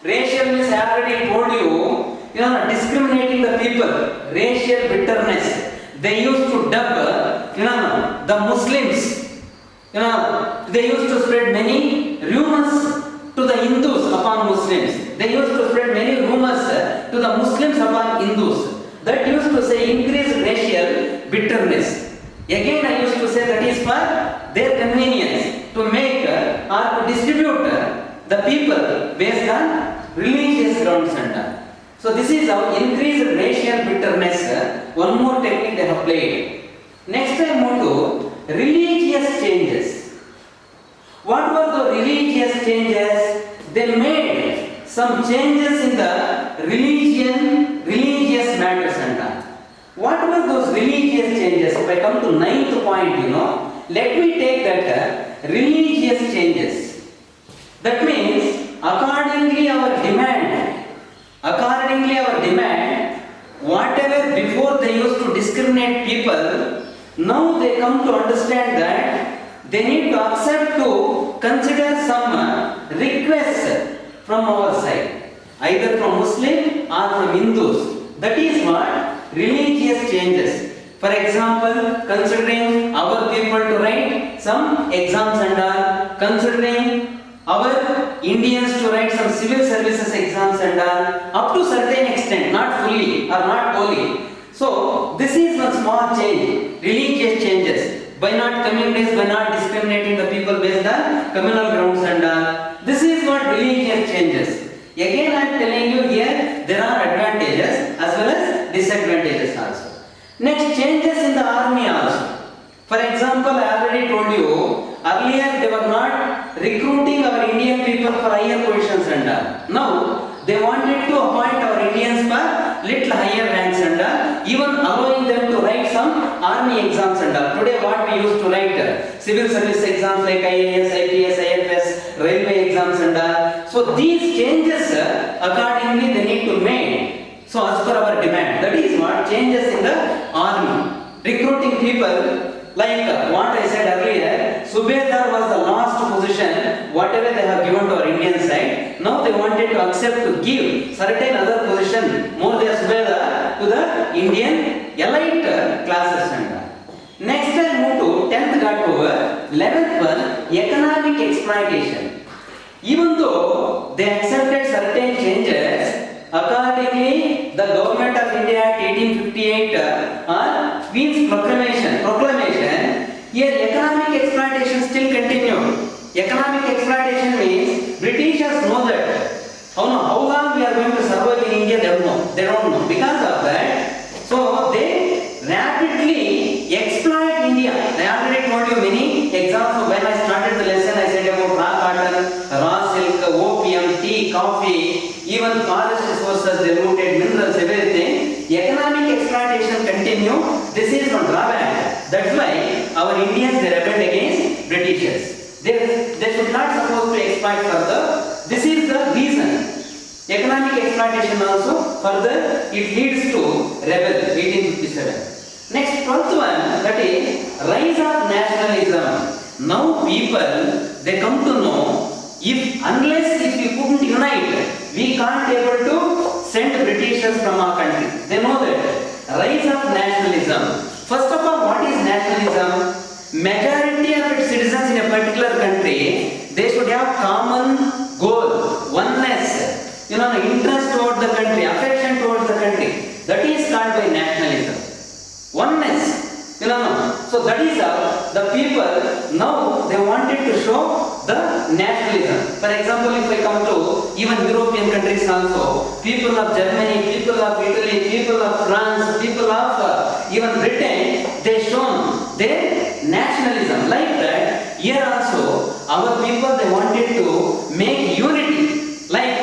Racial means I already told you. Discriminating the people, racial bitterness. They used to dub, the Muslims. They used to spread many rumors to the Hindus upon Muslims. They used to spread many rumors to the Muslims upon Hindus. That used to say increased racial bitterness. Again, I used to say that is for their convenience to make or to distribute the people based on religious grounds and so this is our increased racial bitterness. One more technique they have played. Next I move to religious changes. What were the religious changes? They made some changes in the religious matters and all. What were those religious changes? If I come to 9th point, let me take that religious changes. That means accordingly our demand, whatever before they used to discriminate people, now they come to understand that they need to accept to consider some requests from our side, either from Muslim or from Hindus. That is what religious changes. For example, considering our people to write some exams and all, considering our Indians to write some civil services exams and all, up to certain extent, not fully or not wholly. So this is one small change, religious changes. By not coming days, by not discriminating the people based on communal grounds and all. This is what religious changes. Again I am telling you here, there are advantages as well as disadvantages also. Next, changes in the army also. For example, I already told you, earlier they were not recruiting our Indian people for higher positions and all. Now, they wanted to appoint our Indians for little higher ranks and all, even allowing them to write some army exams and all. Today what we used to write, civil service exams like IAS, IPS, IFS, railway exams and all. So these changes, accordingly they need to make. So as per our demand, that is what changes in the army. Recruiting people, like what I said earlier, Subedar was the last position, whatever they have given to our Indian side. Now they wanted to accept to give certain other position, more than Subedar, to the Indian elite classes and all. Next I move to 10th got over, 11th one, economic exploitation. Even though they accepted certain changes, accordingly, the government of India Act 1858 Queen's proclamation, here economic exploitation still continued. Economic exploitation means Britishers know that how long we are going to survive in India, they don't know. Because of that, so they rapidly exploit India. I already told you many examples. When I started the lesson, I said about raw cotton, raw silk, opium, tea, coffee, even forest resources, they looted minerals, everything. Economic exploitation continue. This is one drawback. That's why our Indians they rebelled against Britishers. They should not supposed to exploit further. This is the reason. Economic exploitation also further it leads to rebel 1857. Next 12th one, that is rise of nationalism. Now people they come to know unless we couldn't unite, we can't able to send Britishers from our country. They know that rise of nationalism. First of all, what is nationalism? Majority of its citizens in a particular country, they should have common goal, oneness, interest towards the country, affection towards the country. That is called by nationalism. Oneness, So that is how the people now they wanted to show the nationalism. For example, if I come to even European countries also, people of Germany, people of Italy, people of France, people of even Britain, they shown their nationalism. Like that, here also our people they wanted to make unity. Like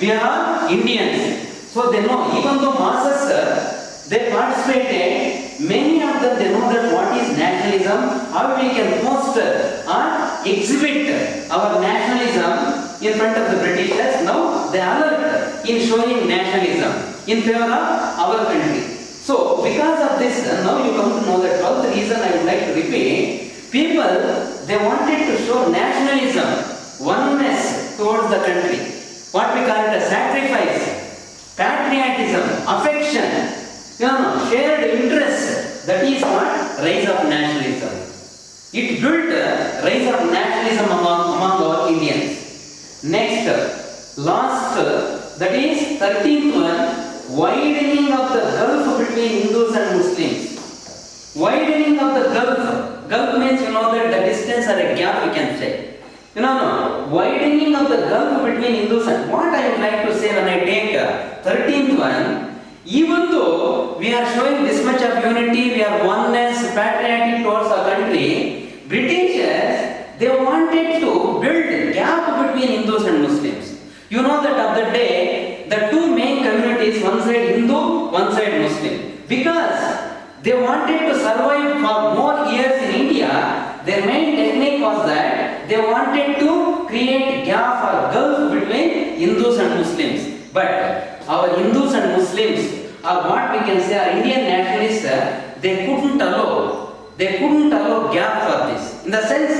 we are all Indians. So they know, even though masses they participated, many of them they know that what is nationalism, how we can poster or exhibit our nationalism in front of the Britishers. Now they are alert in showing nationalism in favor of our country. So because of this, now you come to know that 12th reason I would like to repeat, people they wanted to show nationalism, oneness towards the country. What we call it a sacrifice, patriotism, affection, shared interest. That is what rise of nationalism. It built a rise of nationalism among our Indians. Next, last, that is 13th one, widening of the gulf between Hindus and Muslims. Widening of the gulf. Gulf means that the distance or a gap we can say. Widening of the gulf between Hindus and what I would like to say when I take 13th one, even though we are showing this much of unity, we are oneness, patriotic towards our country, Britishers, they wanted to build gap between Hindus and Muslims. You know that of the day, the two main communities, one side Hindu, one side Muslim. Because they wanted to survive for more years in India, their main technique was that they wanted to create gap or gulf between Hindus and Muslims. But our Hindus and Muslims, or what we can say, our Indian nationalists, they couldn't allow gap for this. In the sense,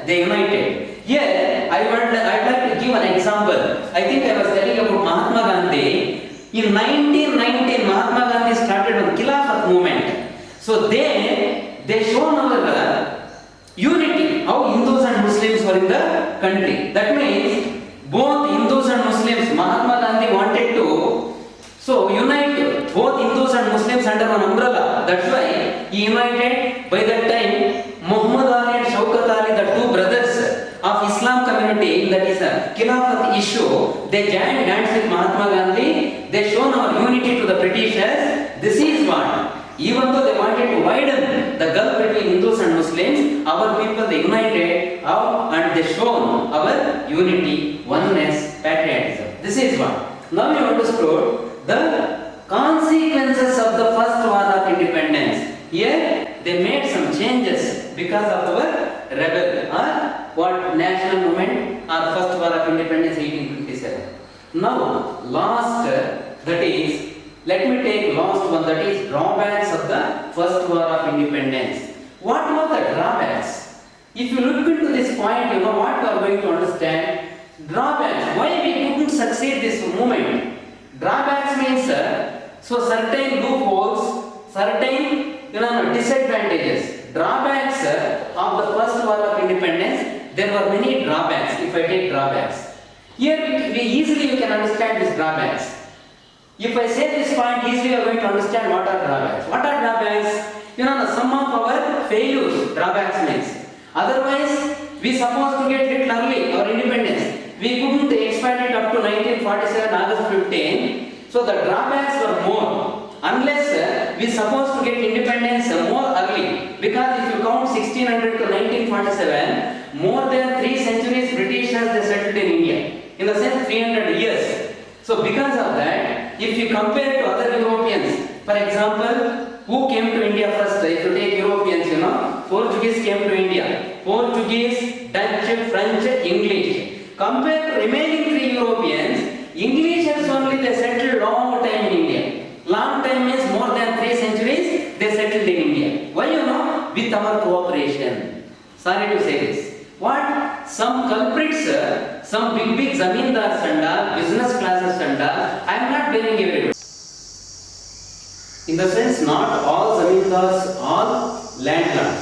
they united. Here, I would like to give an example. I think I was telling about Mahatma Gandhi. In 1919, Mahatma Gandhi started on Khilafat movement. So they shown our unity, how Hindus and Muslims were in the country. That means both Hindus and Muslims, Mahatma Gandhi wanted to unite both Hindus and Muslims under one umbrella. That's why he united. By that time, Muhammad Ali and Shaukat Ali, the two brothers of Islam community, that is a Khilafat issue, they joined hands with Mahatma Gandhi. They shown our unity to the Britishers. This is what, even though they wanted to widen the gulf between Hindus and Muslims, our people they united and they shown our unity, oneness, patriotism. This is what. Now you understood the consequences of the first war of independence. Here they made some changes because of our rebel or what national movement or first war of independence 1857. Now last, that is, let me take last one, that is drawbacks of the first war of independence. What were the drawbacks? If you look into this point, you know what you are going to understand. Drawbacks, why we couldn't succeed this movement. Drawbacks means certain loopholes, certain disadvantages. Drawbacks of the first war of independence, there were many drawbacks. If I take drawbacks, here we easily you can understand these drawbacks. If I say this point, easily you are going to understand what are drawbacks. What are drawbacks? The sum of our failures, drawbacks means. Otherwise, we supposed to get little early our independence. We couldn't expand it up to 1947 August 15. So the drawbacks were more. Unless we supposed to get independence more early. Because if you count 1600 to 1947, more than 3 centuries Britishers they settled in India. In the sense 300 years. So because of that, if you compare to other Europeans, for example, who came to India first? If you take Europeans, Portuguese came to India. Portuguese, Dutch, French, English. Compare to remaining 3 Europeans, Englishers only they settled long time in India. Long time means more than 3 centuries they settled in India. Why with our cooperation. Sorry to say this. What? Some culprits, some big zamindars and business classes and I am not blaming everybody. In the sense, not all zamindars, all landlords.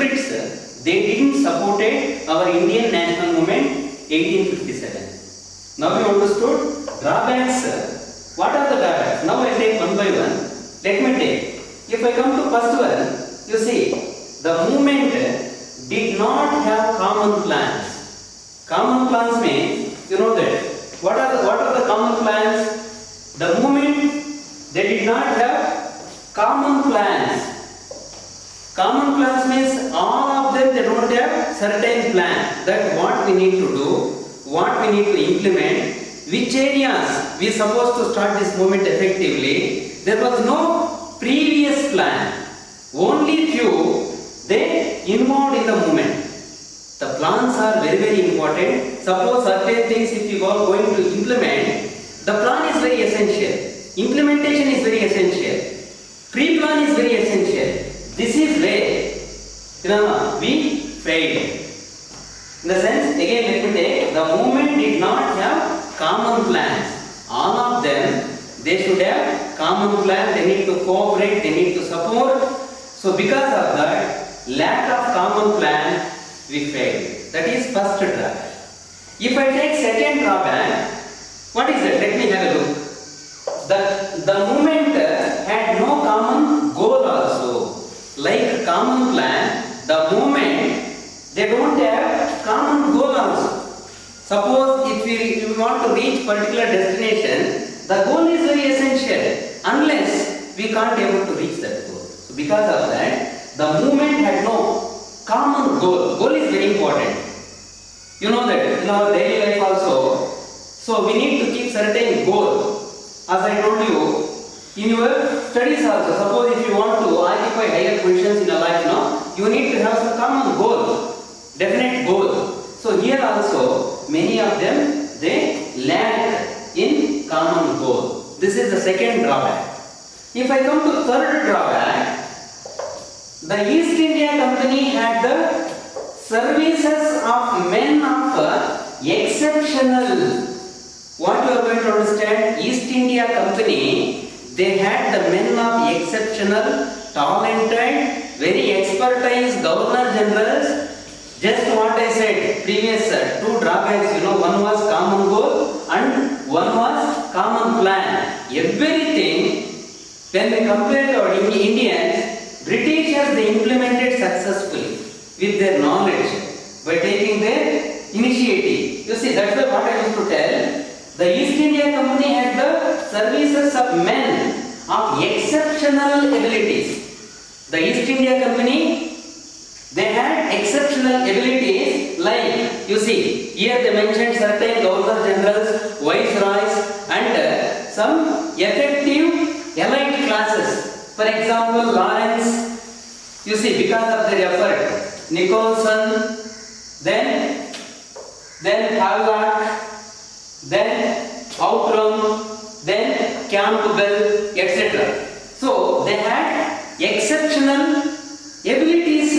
Brits, they didn't supported our Indian national movement 1857. Now you understood drawbacks. What are the drawbacks? Now I take one by one. Let me take. If I come to first one, you see the movement did not have common plans. Common plans means, you know that. What are the common plans? The movement, they did not have common plans. Common plans means all of them, they don't have certain plan. That what we need to do, what we need to implement, which areas we supposed to start this movement effectively. There was no previous plan. Only few they involved in the movement. The plans are very, very important. Suppose certain things if you are going to implement, the plan is very essential. Implementation is very essential. Pre-plan is very essential. This is where we failed. In the sense, again let me take, the movement did not have common plans. All of them, they should have common plan. They need to cooperate, they need to support. So because of that, lack of common plan, we failed. That is first drawback. If I take second drawback, what is it? Let me have a look. The movement had no common goal also. Like common plan, the movement, they don't have common goal also. Suppose if you want to reach particular destination, the goal is very essential. Unless we can't able to reach that goal. So because of that, the movement had no common goal. Goal is very important. You know that in our daily life also. So we need to keep certain goal. As I told you, in your studies also, suppose if you want to occupy higher positions in a life, you need to have some common goal, definite goal. So here also, many of them, they lack in common goal. This is the second drawback. If I come to third drawback, the East India Company had the services of men of exceptional. What you are going to understand, East India Company, they had the men of exceptional, talented, very expertise governor generals. Just what I said, previous two drawbacks, one was common goal and one was common plan. Everything, when we compare to our Indians, Britishers, they implemented successfully with their knowledge by taking their initiative. You see, that's what I used to tell. The East India Company had the services of men of exceptional abilities. The East India Company, they had exceptional abilities like, you see, here they mentioned certain governor generals, viceroys and some effective elite classes. For example, Lawrence, you see, because of their effort, Nicholson, then Havelock, then Outram, then Campbell, etc. So they had exceptional abilities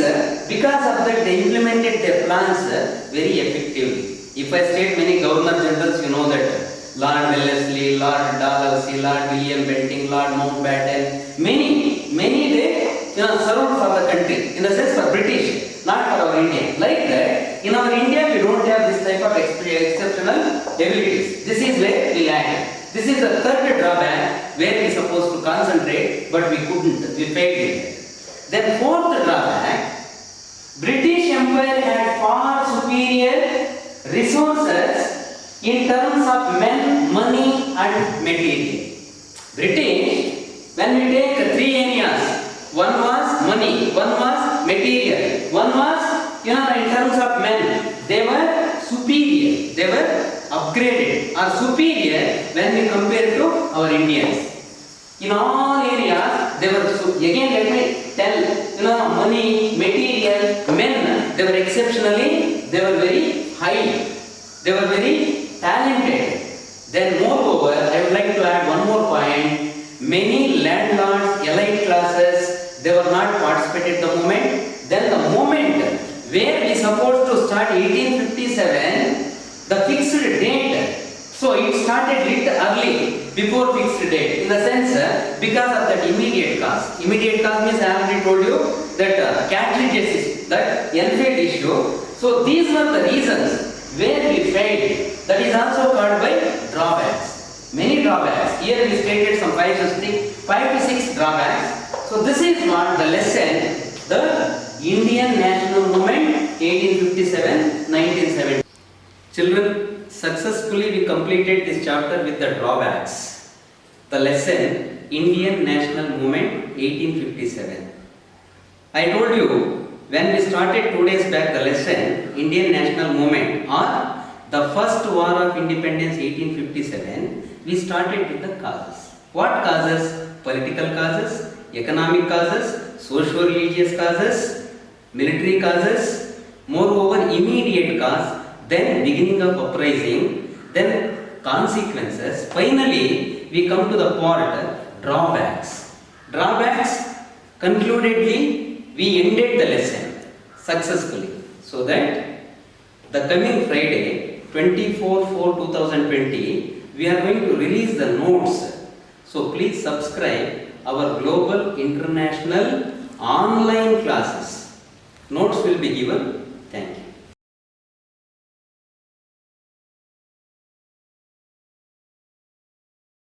because of that they implemented their plans very effectively. If I state many governor generals, you know that Lord Wellesley, Lord Dalhousie, Lord William Bentinck, Lord Mountbatten, many they served for the country, in the sense for British, not for our India. Like that, in our India we don't have this type of exceptional abilities. This is where we lack. This is the third drawback where we are supposed to concentrate, but we couldn't, we failed it. Then fourth drawback, British Empire had far superior resources in terms of men, money and material. British, when we take three areas, one was money, one was material, one was, in terms of men, they were superior, they were upgraded or superior when we compare to our Indians. In all areas, they were, again let me tell, money, material, men, they were exceptionally, they were very high, they were very talented. Then moreover, I would like to add one more point. Many landlords, elite classes, they were not participated in the movement. Then the movement where we supposed to start 1857, the fixed date So it started lit early before fixed date. In the sense, because of that immediate cause. Immediate cause means I already told you that cartridges, that unfailed issue. So these were the reasons where we failed. That is also called by drawbacks. Many drawbacks. Here we stated some 5 to 6 drawbacks. So this is what the lesson, the Indian national movement 1857-1970. Children, successfully we completed this chapter with the drawbacks. The lesson Indian national movement 1857. I told you when we started 2 days back the lesson Indian national movement or the first war of independence 1857, we started with the causes. What causes? Political causes, economic causes, socio-religious causes, military causes, moreover immediate cause, then beginning of uprising, then consequences. Finally, we come to the part drawbacks. Drawbacks, concludedly, we ended the lesson successfully. So that the coming Friday, 24/4/2020, we are going to release the notes. So please subscribe our global international online classes. Notes will be given.